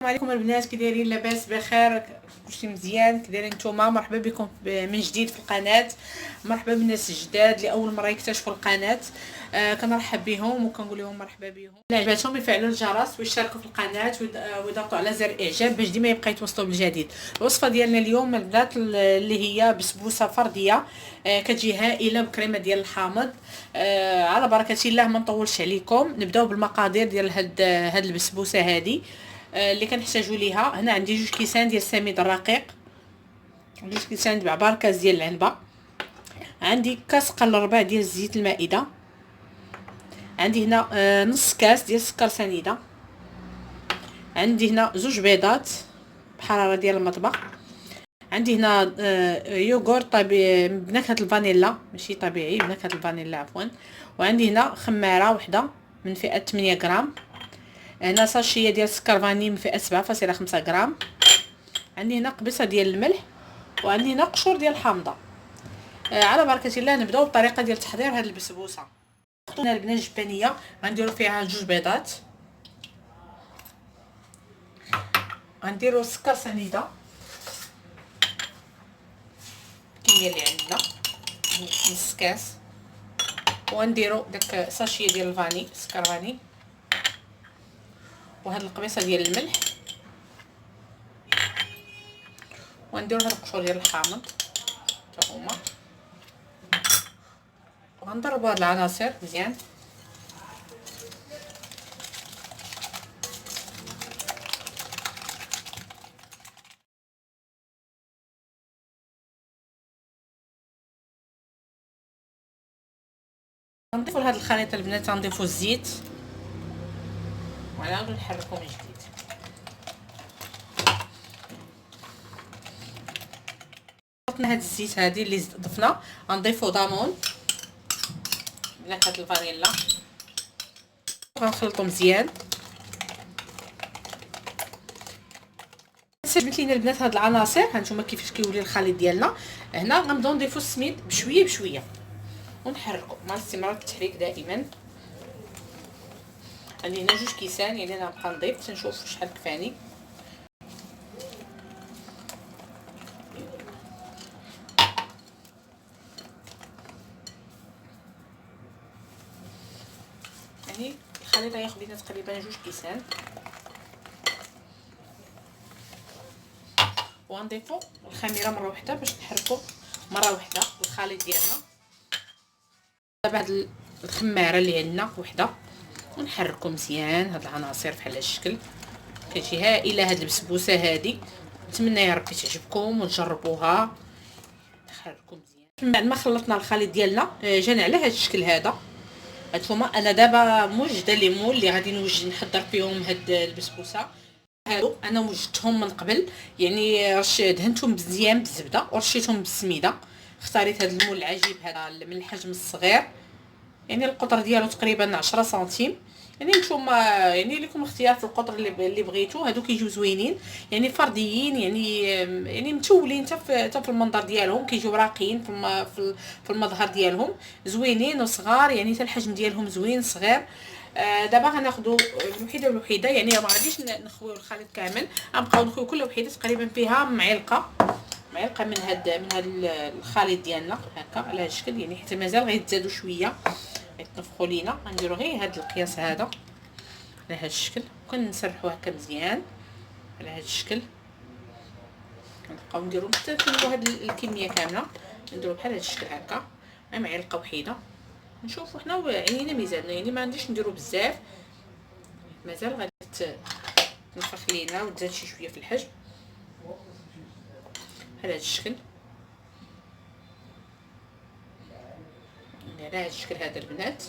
السلام عليكم البنات، كي دايرين؟ لاباس بخير؟ كلشي مزيان؟ كي دايرين نتوما؟ مرحبا بكم من جديد في القناه. مرحبا بالناس الجداد اللي اول مره يكتشفوا القناه. كنرحب بهم وكنقول لهم مرحبا بهم. الا عجبتهم يفعلوا الجرس ويشتركوا في القناه ويضغطوا على زر الاعجاب باش ديما يبقى يتوصلوا بالجديد. الوصفه ديالنا اليوم البنات اللي هي بسبوسه فرديه، كتجي هائله بكريمه ديال الحامض. على بركه الله، ما نطولش عليكم، نبداو بالمقادير ديال هاد البسبوسه هذه. اللي كنحتاجو ليها هنا عندي 2 كيسان ديال السميد الرقيق، 2 كيسان بعبار كاس ديال العنبه، عندي كاس قل ربع ديال زيت المائده، عندي هنا نص كاس ديال السكر سنيده، عندي هنا 2 بيضات بحراره ديال المطبخ، عندي هنا يوغورت طبيعي بنكهه الفانيلا، ماشي طبيعي، بنكهه الفانيلا عفوا، وعندي هنا خماره وحده من فئه 8 غرام، هنا ساشيه ديال السكر فاني من فئه 7.5 غرام، عندي هنا قبيصه ديال الملح، وعندي هنا قشور ديال الحامضه. على بركه الله نبداو بالطريقه ديال تحضير هذه البسبوسه. هنا البنه الجبانيه غنديروا فيها 2 بيضات، غنديروا السكر سنيده الكميه اللي عندنا نص كاس، وغنديروا داك ساشيه ديال الفاني سكر فاني، وهاد القبيصه ديال الملح، وغنديروا هاد القشور ديال الحامض حتى هما، وغنضربوا هاد العناصر مزيان. غنضيفوا لهاد الخليط البنات غنضيفوا الزيت ونعاودو نحركو من جديد. ضفنا هاد الزيت هادي اللي ضفنا، غنضيفو ضامون بنكهه الفانيلا، غنخلطو مزيان. سجلت لينا البنات هاد العناصر، هانتوما كيفاش كيولي الخليط ديالنا. هنا غنبداو نضيفو السميد بشويه بشويه ونحركو مع استمرار التحريك دائما. عندي هنا 2 كيسان، يعني انا غنبقى نضيف تنشوف شحال كفاني. يعني الخليط غياخد لينا تقريبا 2 كيسان، وغنضيفو الخميره مره واحده باش نحركو مره واحده الخليط ديالنا. بعد الخماره اللي عندنا وحده، ونحركو مزيان هاد العناصر بحال هاد الشكل. كتجي هائله هاد البسبوسه هادي، نتمنى يا ربي تعجبكم وتجربوها. نحركو مزيان. من بعد ما خلطنا الخليط ديالنا جانا على هاد الشكل هذا. هانتوما انا دابا موجده ليمون اللي غادي نوجد نحضر فيهم هاد البسبوسه. هادو انا وجدتهم من قبل، يعني دهنتهم مزيان بالزبده ورشيتهم بالسميده. اختاريت هاد الليمون العجيب هذا من الحجم الصغير، يعني القطر ديالو تقريبا 10 سنتيم. يعني نتوما يعني لكم اختيار في القطر اللي بغيتو. هادو كيجيو زوينين، يعني فرديين، يعني متولين حتى في المنظر ديالهم، كيجيو راقيين في المظهر ديالهم، زوينين وصغار، يعني حتى الحجم ديالهم زوين صغير. دابا غناخذوا الوحيده، يعني ما غاديش نخويو الخليط كامل، غنبقاو نخويو كل وحيده تقريبا فيها معلقه من هاد الخليط ديالنا هكا على هاد الشكل، يعني حتى مازال غيتزادوا شويه يتنفخوا لينا. غنديروا غير هاد القياس هذا على هاد الشكل، وكنسرحوا هكا مزيان على هاد الشكل. غنبقاو نديروا حتى نكملوا هاد الكميه كامله، نديروا بحال هاد الشكل هكا مع معلقه وحيده. نشوفوا حنا عينينا ميزاننا، يعني ما عنديش نديروا بزاف، مازال غادي تنفخ لينا وتزاد شي شويه في الحجم بحال هاد الشكل. على هاد الشكل هذا البنات.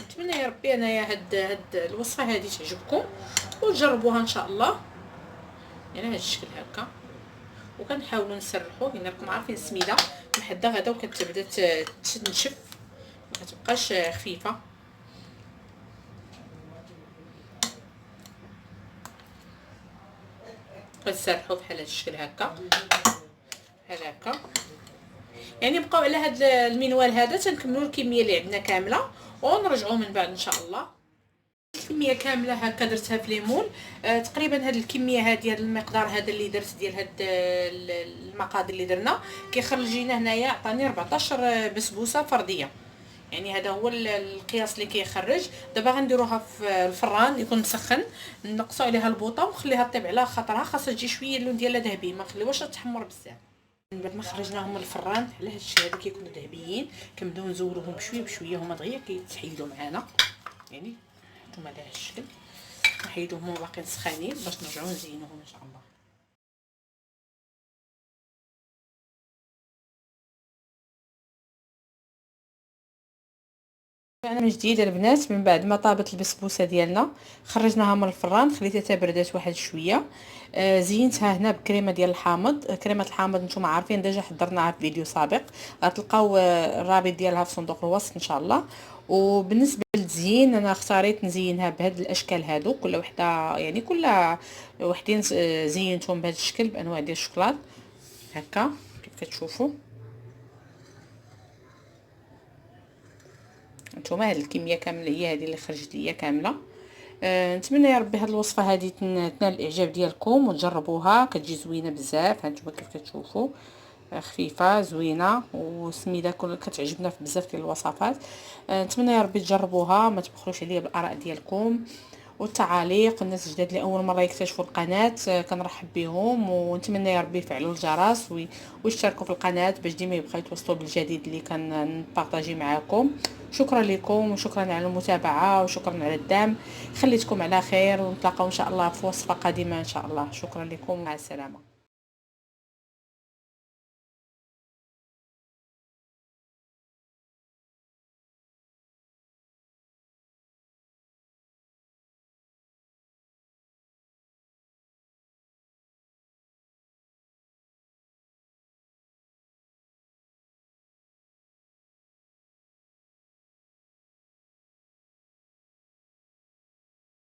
نتمنى يا ربي انايا هاد الوصفه هذه تعجبكم وتجربوها ان شاء الله. يعني هاد الشكل هكا، وكنحاولوا نسرحوا، يعني راكم عارفين السميده محدا غدا وكتبدا تنشف، ما كتبقاش خفيفه. كنسرحوا بحال هاد الشكل هكا بحال هكا. يعني نبقاو على هاد المنوال هذا تنكملوا الكميه اللي عندنا كامله ونرجعوا من بعد ان شاء الله. كميه كامله هكا درتها في ليمون. تقريبا هاد الكميه هادي، هاد المقدار هذا اللي درت ديال هاد المقادير اللي درنا كيخرج لينا هنايا عطاني 14 بسبوسه فرديه. يعني هذا هو القياس اللي كيخرج. دابا غنديروها في الفران يكون مسخن، نقصوا عليها البوطه ونخليها طيب على خاطرها خاصها تجي شويه اللون ديالها ذهبي، ما نخليوهاش تحمر بزاف. من بعد ما خرجناهم من الفران على هاد الشيء هذا كيكونوا ذهبيين كنبداو نزولوهم بشويه بشويه، هما دغيا كيتحيدوا معانا، يعني هانتوما على هاد الشكل نحيدوهم هما باقيين سخانين باش نرجعو نزينوهم ان شاء الله. انا من جديد البنات، من بعد ما طابت البسبوسه ديالنا خرجناها من الفران، خليتها تبردات واحد شويه. زينتها هنا بكريمه ديال الحامض. كريمه الحامض نتوما عارفين ديجا حضرناها في فيديو سابق، غتلقاو الرابط ديالها في صندوق الوصف ان شاء الله. وبالنسبه للتزيين انا اختاريت نزينها بهاد الاشكال هادو، كل وحده يعني كل وحدين زينتهم بهذا الشكل بانواع ديال الشوكولات هكا كيف كتشوفوا نتوما. هاد الكميه كامله هي هذه اللي خرجت ليا كامله. نتمنى يا ربي هاد الوصفه هذه تنال الاعجاب ديالكم وتجربوها، كتجي زوينه بزاف. هانتوما كيف كتشوفوا خفيفه زوينه وسميده، كتعجبنا في بزاف ديال الوصفات. نتمنى يا ربي تجربوها، ما تبخلوش عليا بالاراء ديالكم والتعاليق. الناس الجداد اللي اول مره يكتشفوا القناه كنرحب بهم، ونتمنى يا ربي يفعلوا الجرس ويشتركوا في القناه باش ديما يبقاو يتوصلوا بالجديد اللي كنبارطاجي معاكم. شكرا لكم وشكرا على المتابعه وشكرا على الدعم. خليتكم على خير ونتلاقاو ان شاء الله في وصفه قادمه ان شاء الله. شكرا لكم، مع السلامه.